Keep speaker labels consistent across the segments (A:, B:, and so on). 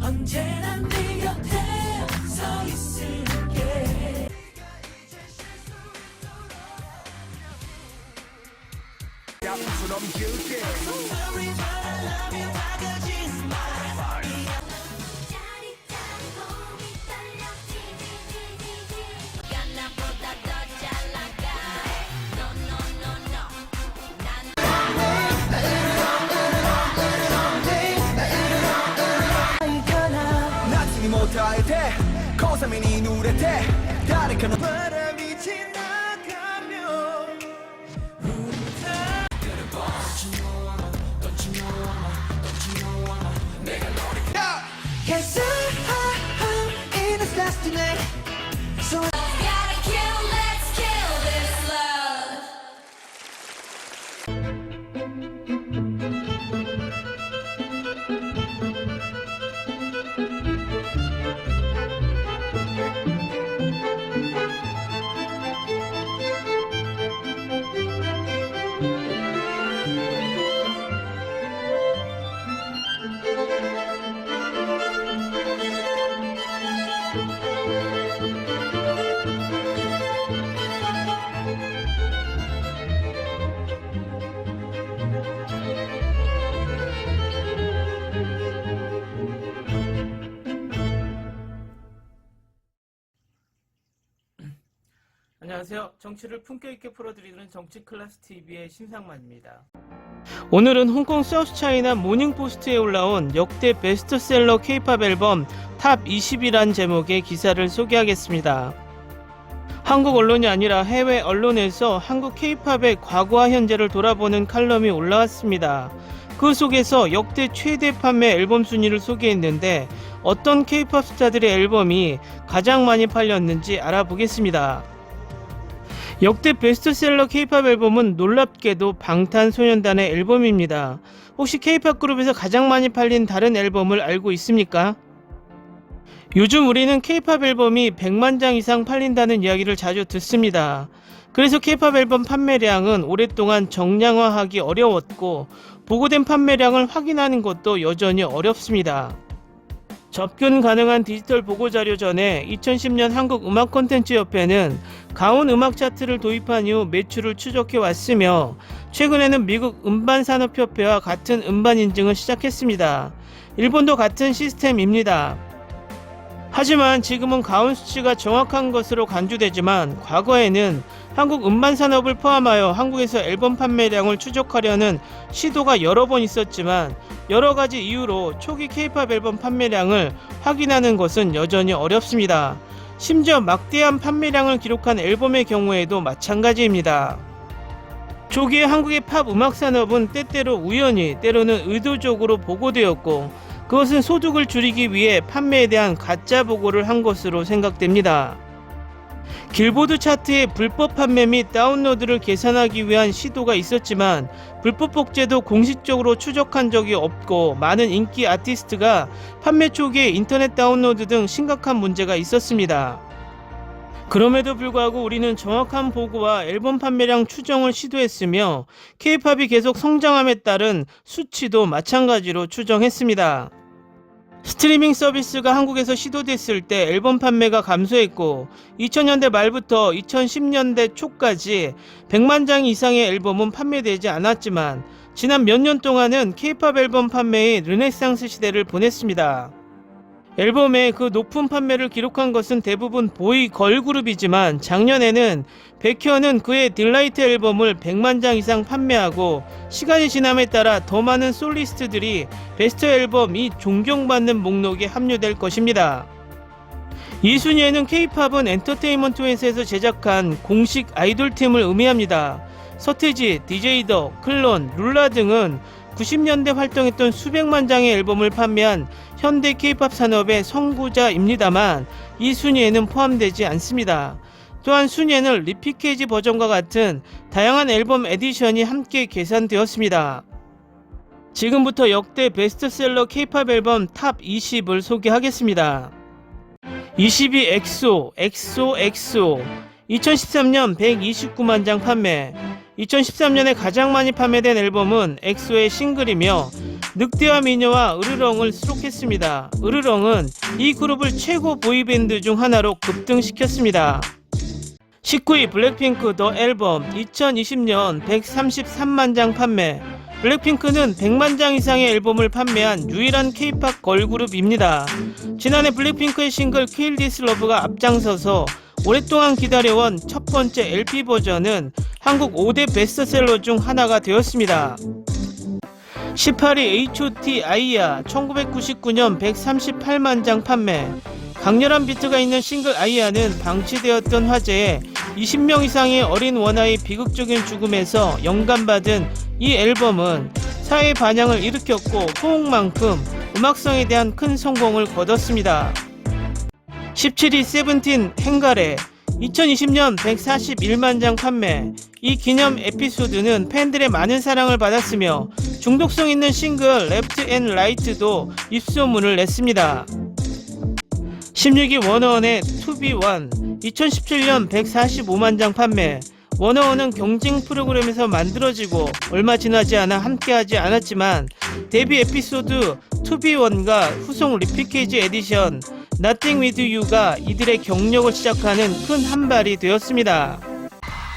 A: 언제나 네 곁에 서 있을게.
B: 못할 때 고사민이 누를 때 다른 건 바람이 지나가며 Cause I'm in this destiny So
C: Gotta kill, let's kill this love.
D: 안녕하세요. 정치를 품격 있게 풀어드리는 정치 클래스 TV의 신상만입니다. 오늘은 홍콩 사우스차이나 모닝포스트에 올라온 역대 베스트셀러 K-팝 앨범 탑 20이란 제목의 기사를 소개하겠습니다. 한국 언론이 아니라 해외 언론에서 한국 K-팝의 과거와 현재를 돌아보는 칼럼이 올라왔습니다. 그 속에서 역대 최대 판매 앨범 순위를 소개했는데 어떤 K-팝 스타들의 앨범이 가장 많이 팔렸는지 알아보겠습니다. 역대 베스트셀러 K-팝 앨범은 놀랍게도 방탄소년단의 앨범입니다. 혹시 K-팝 그룹에서 가장 많이 팔린 다른 앨범을 알고 있습니까? 요즘 우리는 K-팝 앨범이 100만 장 이상 팔린다는 이야기를 자주 듣습니다. 그래서 K-팝 앨범 판매량은 오랫동안 정량화하기 어려웠고 보고된 판매량을 확인하는 것도 여전히 어렵습니다. 접근 가능한 디지털 보고자료 전에 2010년 한국음악콘텐츠협회는 가온 음악 차트를 도입한 이후 매출을 추적해 왔으며 최근에는 미국 음반산업협회와 같은 음반 인증을 시작했습니다. 일본도 같은 시스템입니다. 하지만 지금은 가온 수치가 정확한 것으로 간주되지만 과거에는 한국 음반 산업을 포함하여 한국에서 앨범 판매량을 추적하려는 시도가 여러 번 있었지만 여러 가지 이유로 초기 K-팝 앨범 판매량을 확인하는 것은 여전히 어렵습니다. 심지어 막대한 판매량을 기록한 앨범의 경우에도 마찬가지입니다. 초기에 한국의 팝 음악 산업은 때때로 우연히 때로는 의도적으로 보고되었고 그것은 소득을 줄이기 위해 판매에 대한 가짜 보고를 한 것으로 생각됩니다. 길보드 차트의 불법 판매 및 다운로드를 계산하기 위한 시도가 있었지만 불법 복제도 공식적으로 추적한 적이 없고 많은 인기 아티스트가 판매 초기에 인터넷 다운로드 등 심각한 문제가 있었습니다. 그럼에도 불구하고 우리는 정확한 보고와 앨범 판매량 추정을 시도했으며 K-팝이 계속 성장함에 따른 수치도 마찬가지로 추정했습니다. 스트리밍 서비스가 한국에서 시도됐을 때 앨범 판매가 감소했고 2000년대 말부터 2010년대 초까지 100만 장 이상의 앨범은 판매되지 않았지만 지난 몇 년 동안은 K-팝 앨범 판매의 르네상스 시대를 보냈습니다. 앨범의 그 높은 판매를 기록한 것은 대부분 보이 걸그룹이지만 작년에는 백현은 그의 딜라이트 앨범을 100만 장 이상 판매하고 시간이 지남에 따라 더 많은 솔리스트들이 베스트 앨범이 존경받는 목록에 합류될 것입니다. 이 순위에는 K-팝은 엔터테인먼트 회사에서 제작한 공식 아이돌팀을 의미합니다. 서태지, DJ 더, 클론, 룰라 등은 90년대 활동했던 수백만 장의 앨범을 판매한 현대 K-팝 산업의 선구자입니다만 이 순위에는 포함되지 않습니다. 또한 순위에는 리피케이지 버전과 같은 다양한 앨범 에디션이 함께 계산되었습니다. 지금부터 역대 베스트셀러 K-팝 앨범 탑 20을 소개하겠습니다. 20위 엑소 2013년 129만 장 판매. 2013년에 가장 많이 판매된 앨범은 엑소의 싱글이며 늑대와 미녀와 으르렁을 수록했습니다. 으르렁은 이 그룹을 최고 보이밴드 중 하나로 급등시켰습니다. 19위 블랙핑크 더 앨범 2020년 133만 장 판매. 블랙핑크는 100만 장 이상의 앨범을 판매한 유일한 K-POP 걸그룹입니다. 지난해 블랙핑크의 싱글 Kill This Love가 앞장서서 오랫동안 기다려온 첫 번째 LP 버전은 한국 5대 베스트셀러 중 하나가 되었습니다. 18위 H.O.T. 아이야 1999년 138만 장 판매. 강렬한 비트가 있는 싱글 아이야는 방치되었던 화제에 20명 이상의 어린 원아의 비극적인 죽음에서 영감받은 이 앨범은 사회 반향을 일으켰고 호응만큼 음악성에 대한 큰 성공을 거뒀습니다. 17위 세븐틴 행가래 2020년 141만 장 판매. 이 기념 에피소드는 팬들의 많은 사랑을 받았으며 중독성 있는 싱글 레프트 앤 라이트도 입소문을 냈습니다. 16위 워너원의 투비원 2017년 145만 장 판매. 워너원은 경쟁 프로그램에서 만들어지고 얼마 지나지 않아 함께하지 않았지만 데뷔 에피소드 투비원과 후속 리피케이지 에디션 Nothing With You가 이들의 경력을 시작하는 큰 한발이 되었습니다.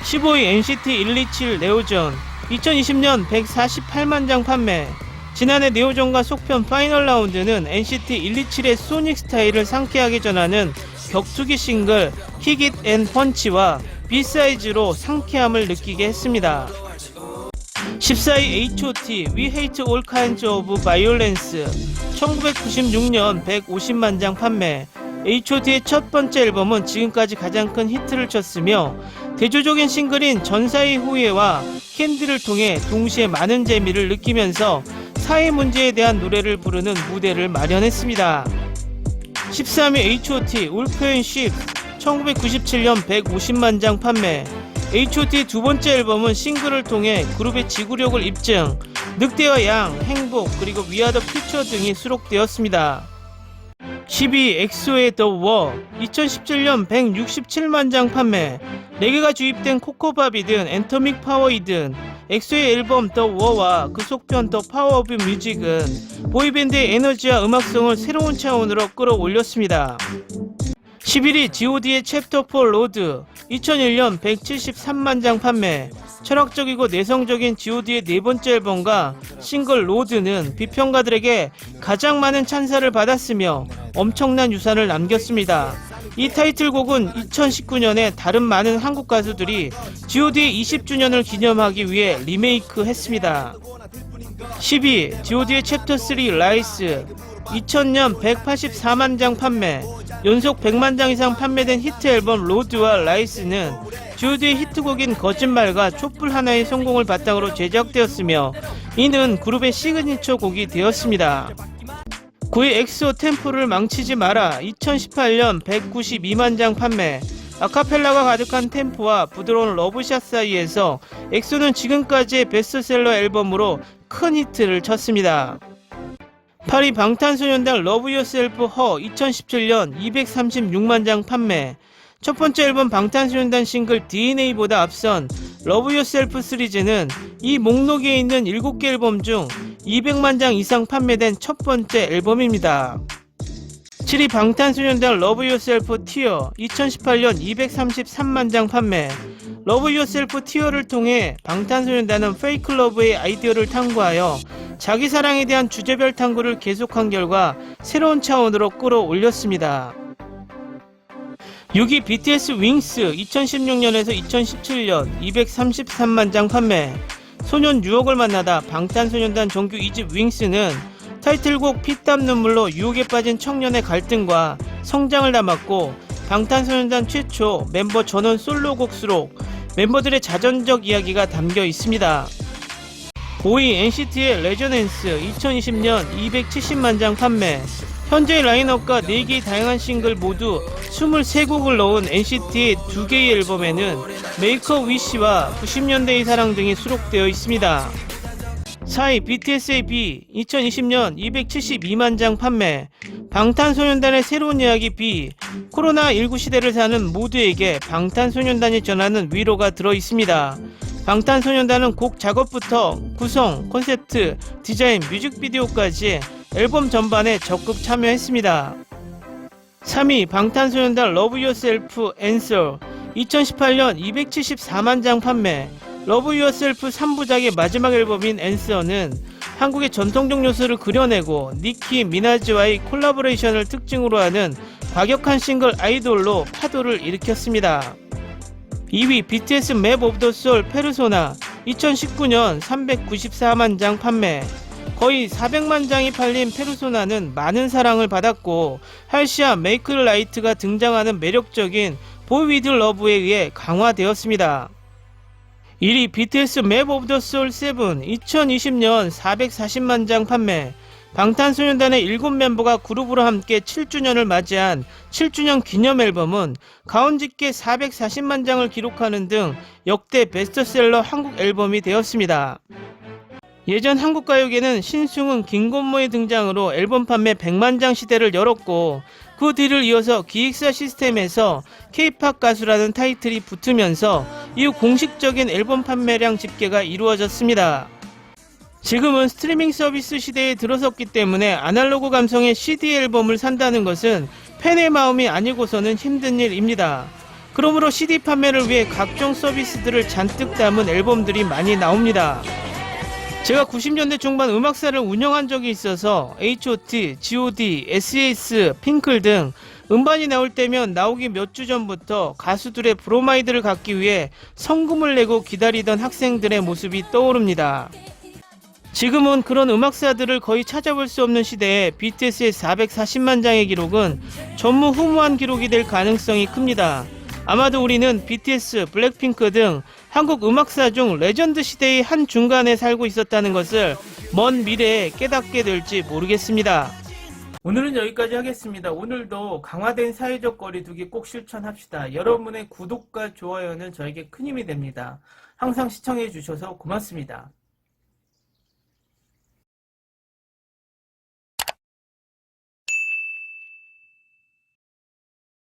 D: 15위 NCT 127 네오전 2020년 148만 장 판매. 지난해 네오전과 속편 파이널 라운드는 NCT 127의 소닉 스타일을 상쾌하게 전하는 격투기 싱글 Kick It and Punch와 비사이즈로 상쾌함을 느끼게 했습니다. 14위 H.O.T. We Hate All Kinds of Violence 1996년 150만 장 판매. H.O.T의 첫 번째 앨범은 지금까지 가장 큰 히트를 쳤으며 대조적인 싱글인 전사의 후예와 캔디를 통해 동시에 많은 재미를 느끼면서 사회 문제에 대한 노래를 부르는 무대를 마련했습니다. 13위 H.O.T. 울프 앤 십 1997년 150만 장 판매. H.O.T. 두 번째 앨범은 싱글을 통해 그룹의 지구력을 입증, 늑대와 양, 행복, 그리고 위아더 퓨처 등이 수록되었습니다. 12위 엑소의 The War 2017년 167만 장 판매. 4개가 주입된 코코밥이든 엔터믹 파워이든 엑소의 앨범 The War와 그 속편 The Power of Music은 보이밴드의 에너지와 음악성을 새로운 차원으로 끌어올렸습니다. 11위 G.O.D의 챕터 4 로드 2001년 173만 장 판매. 철학적이고 내성적인 G.O.D의 네 번째 앨범과 싱글 로드는 비평가들에게 가장 많은 찬사를 받았으며 엄청난 유산을 남겼습니다. 이 타이틀곡은 2019년에 다른 많은 한국 가수들이 G.O.D의 20주년을 기념하기 위해 리메이크 했습니다. 10위 G.O.D의 챕터 3 라이스 2000년 184만 장 판매. 연속 100만 장 이상 판매된 히트 앨범 로드와 라이스는 G.O.D의 히트곡인 거짓말과 촛불 하나의 성공을 바탕으로 제작되었으며 이는 그룹의 시그니처 곡이 되었습니다. 9위 엑소 템포를 망치지 마라 2018년 192만 장 판매. 아카펠라가 가득한 템포와 부드러운 러브샷 사이에서 엑소는 지금까지의 베스트셀러 앨범으로 큰 히트를 쳤습니다. 8위 방탄소년단 Love Yourself Her 2017년 236만 장 판매. 첫 번째 앨범 방탄소년단 싱글 DNA보다 앞선 Love Yourself 시리즈는 이 목록에 있는 7개 앨범 중 200만 장 이상 판매된 첫 번째 앨범입니다. 7위 방탄소년단 Love Yourself Tear 2018년 233만 장 판매. Love Yourself Tear를 통해 방탄소년단은 페이크 러브의 아이디어를 탐구하여 자기 사랑에 대한 주제별 탐구를 계속한 결과 새로운 차원으로 끌어올렸습니다. 6위 BTS 윙스 2016년에서 2017년 233만 장 판매. 소년 유혹을 만나다 방탄소년단 정규 2집 윙스는 타이틀곡 피땀 눈물로 유혹에 빠진 청년의 갈등과 성장을 담았고 방탄소년단 최초 멤버 전원 솔로곡 수록 멤버들의 자전적 이야기가 담겨 있습니다. 5위 NCT의 레저넨스 2020년 270만 장 판매. 현재의 라인업과 4개의 다양한 싱글 모두 23곡을 넣은 NCT의 2개의 앨범에는 메이크 어 위시와 90년대의 사랑 등이 수록되어 있습니다. 4위 BTS의 B 2020년 272만 장 판매. 방탄소년단의 새로운 이야기 B. 코로나19 시대를 사는 모두에게 방탄소년단이 전하는 위로가 들어있습니다. 방탄소년단은 곡 작업부터 구성, 콘셉트, 디자인, 뮤직비디오까지 앨범 전반에 적극 참여했습니다. 3위 방탄소년단 Love Yourself Answer 2018년 274만 장 판매. Love Yourself 3부작의 마지막 앨범인 Answer는 한국의 전통적 요소를 그려내고 니키 미나즈와의 콜라보레이션을 특징으로 하는 과격한 싱글 아이돌로 파도를 일으켰습니다. 2위 BTS Map of the Soul 페르소나 2019년 394만 장 판매. 거의 400만 장이 팔린 페르소나는 많은 사랑을 받았고 할시와 메이크 라이트가 등장하는 매력적인 보이 위드 러브에 의해 강화되었습니다. 1위 BTS Map of the Soul 7 2020년 440만 장 판매. 방탄소년단의 7멤버가 그룹으로 함께 7주년을 맞이한 7주년 기념 앨범은 가온직계 440만 장을 기록하는 등 역대 베스트셀러 한국 앨범이 되었습니다. 예전 한국가요계는 신승훈, 김건모의 등장으로 앨범 판매 100만 장 시대를 열었고 그 뒤를 이어서 기획사 시스템에서 K-POP 가수라는 타이틀이 붙으면서 이후 공식적인 앨범 판매량 집계가 이루어졌습니다. 지금은 스트리밍 서비스 시대에 들어섰기 때문에 아날로그 감성의 CD 앨범을 산다는 것은 팬의 마음이 아니고서는 힘든 일입니다. 그러므로 CD 판매를 위해 각종 서비스들을 잔뜩 담은 앨범들이 많이 나옵니다. 제가 90년대 중반 음악사를 운영한 적이 있어서 H.O.T, G.O.D, S.E.S, 핑클 등 음반이 나올 때면 나오기 몇 주 전부터 가수들의 브로마이드를 갖기 위해 성금을 내고 기다리던 학생들의 모습이 떠오릅니다. 지금은 그런 음악사들을 거의 찾아볼 수 없는 시대에 BTS의 440만 장의 기록은 전무후무한 기록이 될 가능성이 큽니다. 아마도 우리는 BTS, 블랙핑크 등 한국 음악사 중 레전드 시대의 한 중간에 살고 있었다는 것을 먼 미래에 깨닫게 될지 모르겠습니다. 오늘은 여기까지 하겠습니다. 오늘도 강화된 사회적 거리두기 꼭 실천합시다. 여러분의 구독과 좋아요는 저에게 큰 힘이 됩니다. 항상 시청해 주셔서 고맙습니다.